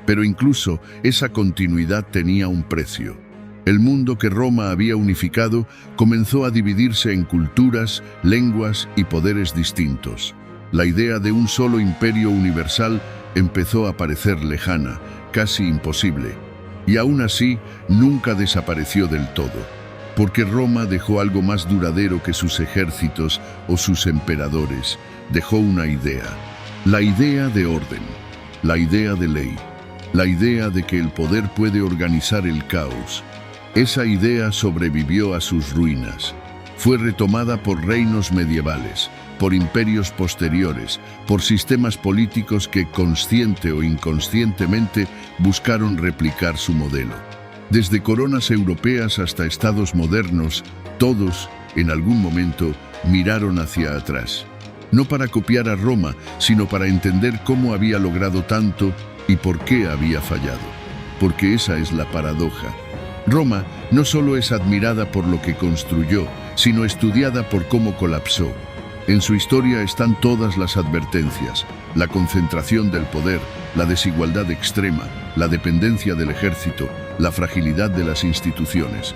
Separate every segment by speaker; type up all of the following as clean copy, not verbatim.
Speaker 1: Pero incluso esa continuidad tenía un precio. El mundo que Roma había unificado comenzó a dividirse en culturas, lenguas y poderes distintos. La idea de un solo imperio universal empezó a parecer lejana, casi imposible. Y aún así, nunca desapareció del todo, porque Roma dejó algo más duradero que sus ejércitos o sus emperadores. Dejó una idea, la idea de orden, la idea de ley, la idea de que el poder puede organizar el caos. Esa idea sobrevivió a sus ruinas. Fue retomada por reinos medievales, por imperios posteriores, por sistemas políticos que consciente o inconscientemente buscaron replicar su modelo. Desde coronas europeas hasta estados modernos, todos, en algún momento, miraron hacia atrás. No para copiar a Roma, sino para entender cómo había logrado tanto y por qué había fallado. Porque esa es la paradoja. Roma no solo es admirada por lo que construyó, sino estudiada por cómo colapsó. En su historia están todas las advertencias: la concentración del poder, la desigualdad extrema, la dependencia del ejército, la fragilidad de las instituciones.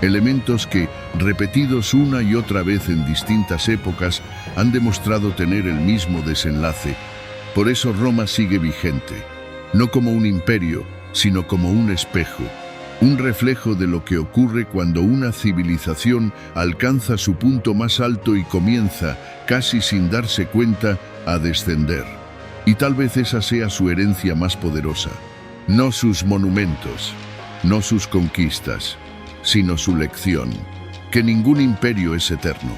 Speaker 1: Elementos que, repetidos una y otra vez en distintas épocas, han demostrado tener el mismo desenlace. Por eso Roma sigue vigente, no como un imperio, sino como un espejo. Un reflejo de lo que ocurre cuando una civilización alcanza su punto más alto y comienza, casi sin darse cuenta, a descender. Y tal vez esa sea su herencia más poderosa. No sus monumentos, no sus conquistas, sino su lección. Que ningún imperio es eterno,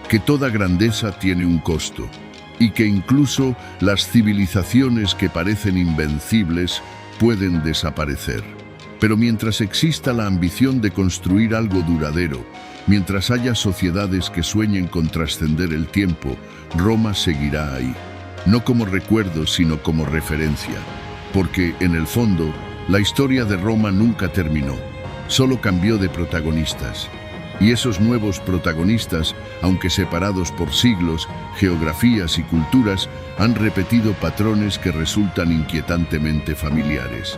Speaker 1: que toda grandeza tiene un costo, y que incluso las civilizaciones que parecen invencibles pueden desaparecer. Pero mientras exista la ambición de construir algo duradero, mientras haya sociedades que sueñen con trascender el tiempo, Roma seguirá ahí. No como recuerdo, sino como referencia. Porque, en el fondo, la historia de Roma nunca terminó. Solo cambió de protagonistas. Y esos nuevos protagonistas, aunque separados por siglos, geografías y culturas, han repetido patrones que resultan inquietantemente familiares.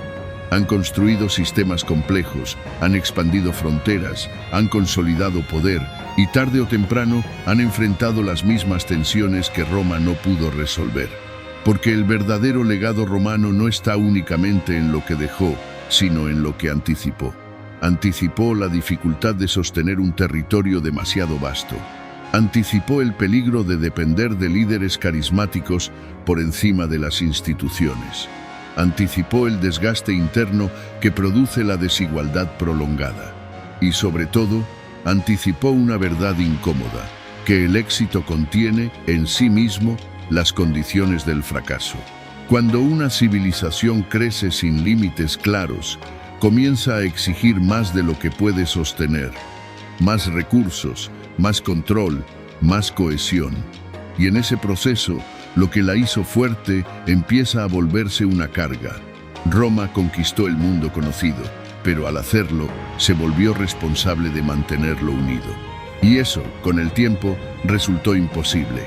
Speaker 1: Han construido sistemas complejos, han expandido fronteras, han consolidado poder y tarde o temprano han enfrentado las mismas tensiones que Roma no pudo resolver. Porque el verdadero legado romano no está únicamente en lo que dejó, sino en lo que anticipó. Anticipó la dificultad de sostener un territorio demasiado vasto. Anticipó el peligro de depender de líderes carismáticos por encima de las instituciones. Anticipó el desgaste interno que produce la desigualdad prolongada. Y sobre todo, anticipó una verdad incómoda, que el éxito contiene en sí mismo las condiciones del fracaso. Cuando una civilización crece sin límites claros, comienza a exigir más de lo que puede sostener. Más recursos, más control, más cohesión. Y en ese proceso, lo que la hizo fuerte empieza a volverse una carga. Roma conquistó el mundo conocido, pero al hacerlo, se volvió responsable de mantenerlo unido. Y eso, con el tiempo, resultó imposible.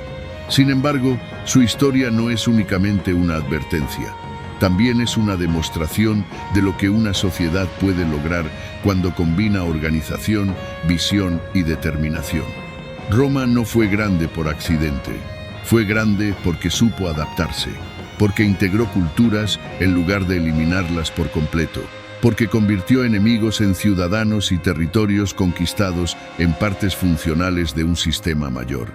Speaker 1: Sin embargo, su historia no es únicamente una advertencia. También es una demostración de lo que una sociedad puede lograr cuando combina organización, visión y determinación. Roma no fue grande por accidente. Fue grande porque supo adaptarse, porque integró culturas en lugar de eliminarlas por completo, porque convirtió enemigos en ciudadanos y territorios conquistados en partes funcionales de un sistema mayor.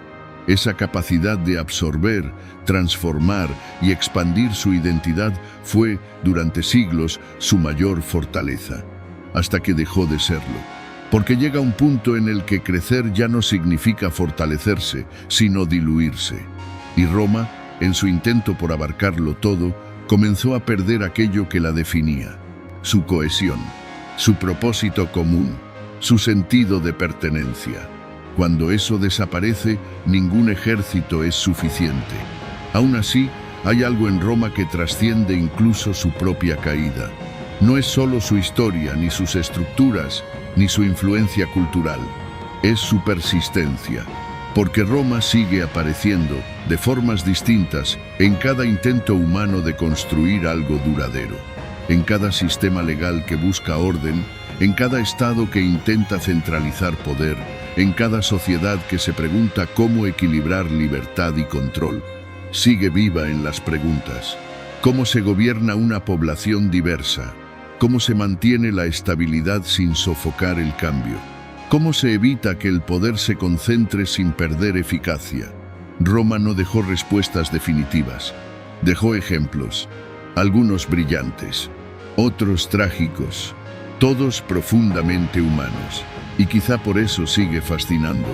Speaker 1: Esa capacidad de absorber, transformar y expandir su identidad fue, durante siglos, su mayor fortaleza, hasta que dejó de serlo. Porque llega un punto en el que crecer ya no significa fortalecerse, sino diluirse. Y Roma, en su intento por abarcarlo todo, comenzó a perder aquello que la definía: su cohesión, su propósito común, su sentido de pertenencia. Cuando eso desaparece, ningún ejército es suficiente. Aún así, hay algo en Roma que trasciende incluso su propia caída. No es solo su historia, ni sus estructuras, ni su influencia cultural. Es su persistencia. Porque Roma sigue apareciendo, de formas distintas, en cada intento humano de construir algo duradero. en cada sistema legal que busca orden, en cada Estado que intenta centralizar poder, en cada sociedad que se pregunta cómo equilibrar libertad y control. Sigue viva en las preguntas. ¿Cómo se gobierna una población diversa? ¿Cómo se mantiene la estabilidad sin sofocar el cambio? ¿Cómo se evita que el poder se concentre sin perder eficacia? Roma no dejó respuestas definitivas. Dejó ejemplos, algunos brillantes, otros trágicos, todos profundamente humanos. Y quizá por eso sigue fascinando,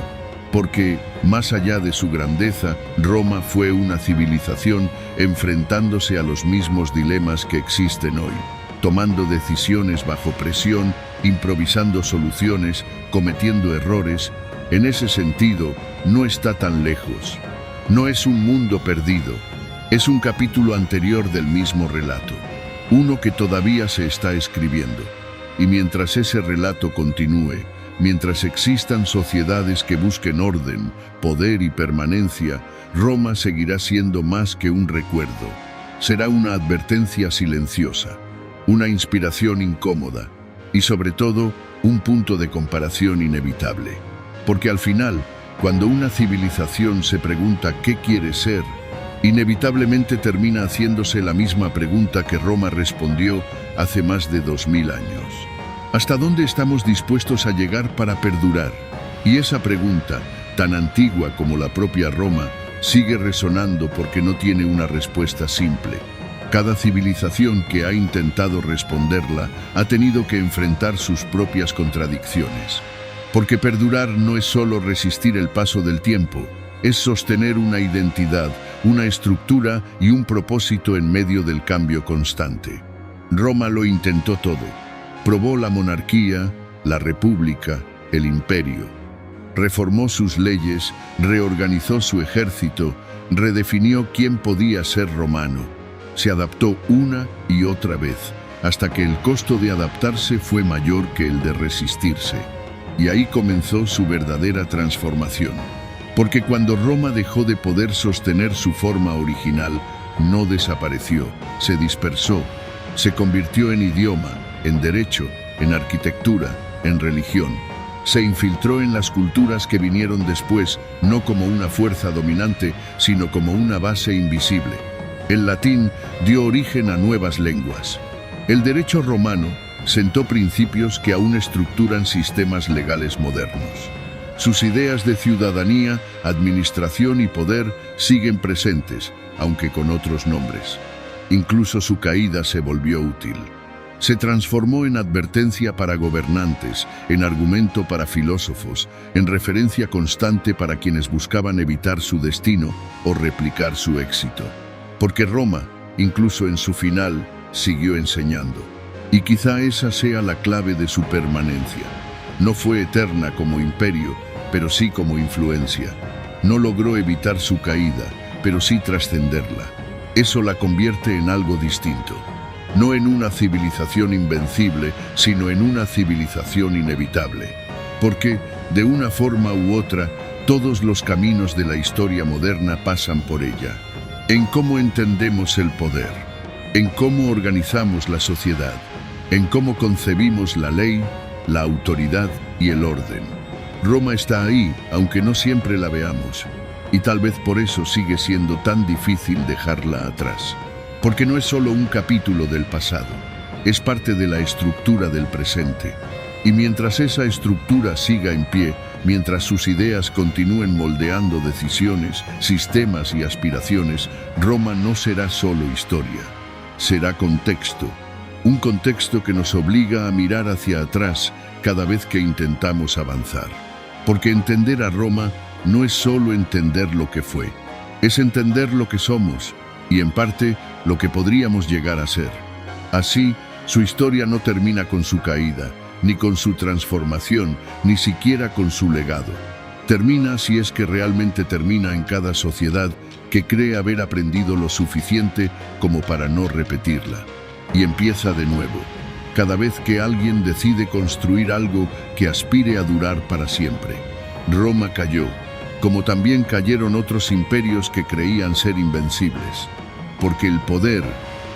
Speaker 1: porque, más allá de su grandeza, Roma fue una civilización enfrentándose a los mismos dilemas que existen hoy, tomando decisiones bajo presión, improvisando soluciones, cometiendo errores. En ese sentido, no está tan lejos. No es un mundo perdido, es un capítulo anterior del mismo relato, uno que todavía se está escribiendo. Y mientras ese relato continúe, mientras existan sociedades que busquen orden, poder y permanencia, Roma seguirá siendo más que un recuerdo. Será una advertencia silenciosa, una inspiración incómoda y sobre todo un punto de comparación inevitable. Porque al final, cuando una civilización se pregunta qué quiere ser, inevitablemente termina haciéndose la misma pregunta que Roma respondió hace más de 2000 años. ¿Hasta dónde estamos dispuestos a llegar para perdurar? Y esa pregunta, tan antigua como la propia Roma, sigue resonando porque no tiene una respuesta simple. Cada civilización que ha intentado responderla ha tenido que enfrentar sus propias contradicciones. Porque perdurar no es solo resistir el paso del tiempo, es sostener una identidad, una estructura y un propósito en medio del cambio constante. Roma lo intentó todo. Probó la monarquía, la república, el imperio. Reformó sus leyes, reorganizó su ejército, redefinió quién podía ser romano. Se adaptó una y otra vez, hasta que el costo de adaptarse fue mayor que el de resistirse. Y ahí comenzó su verdadera transformación. Porque cuando Roma dejó de poder sostener su forma original, no desapareció, se dispersó, se convirtió en idioma, en derecho, en arquitectura, en religión. Se infiltró en las culturas que vinieron después, no como una fuerza dominante, sino como una base invisible. El latín dio origen a nuevas lenguas. El derecho romano sentó principios que aún estructuran sistemas legales modernos. Sus ideas de ciudadanía, administración y poder siguen presentes, aunque con otros nombres. Incluso su caída se volvió útil. Se transformó en advertencia para gobernantes, en argumento para filósofos, en referencia constante para quienes buscaban evitar su destino o replicar su éxito. Porque Roma, incluso en su final, siguió enseñando. Y quizá esa sea la clave de su permanencia. No fue eterna como imperio, pero sí como influencia. No logró evitar su caída, pero sí trascenderla. Eso la convierte en algo distinto. No en una civilización invencible, sino en una civilización inevitable. Porque, de una forma u otra, todos los caminos de la historia moderna pasan por ella. En cómo entendemos el poder, en cómo organizamos la sociedad, en cómo concebimos la ley, la autoridad y el orden. Roma está ahí, aunque no siempre la veamos, y tal vez por eso sigue siendo tan difícil dejarla atrás. Porque no es solo un capítulo del pasado, es parte de la estructura del presente. Y mientras esa estructura siga en pie, mientras sus ideas continúen moldeando decisiones, sistemas y aspiraciones, Roma no será solo historia, será contexto. Un contexto que nos obliga a mirar hacia atrás cada vez que intentamos avanzar. Porque entender a Roma no es solo entender lo que fue, es entender lo que somos y, en parte, lo que podríamos llegar a ser. Así, su historia no termina con su caída, ni con su transformación, ni siquiera con su legado. Termina, si es que realmente termina, en cada sociedad que cree haber aprendido lo suficiente como para no repetirla. Y empieza de nuevo, cada vez que alguien decide construir algo que aspire a durar para siempre. Roma cayó, como también cayeron otros imperios que creían ser invencibles. Porque el poder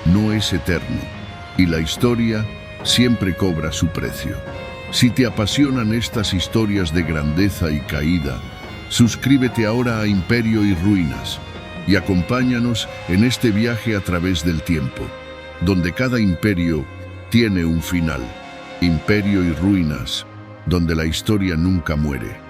Speaker 1: no es eterno. y la historia siempre cobra su precio. Si te apasionan estas historias de grandeza y caída, suscríbete ahora a Imperio y Ruinas y acompáñanos en este viaje a través del tiempo, donde cada imperio tiene un final. Imperio y Ruinas, donde la historia nunca muere.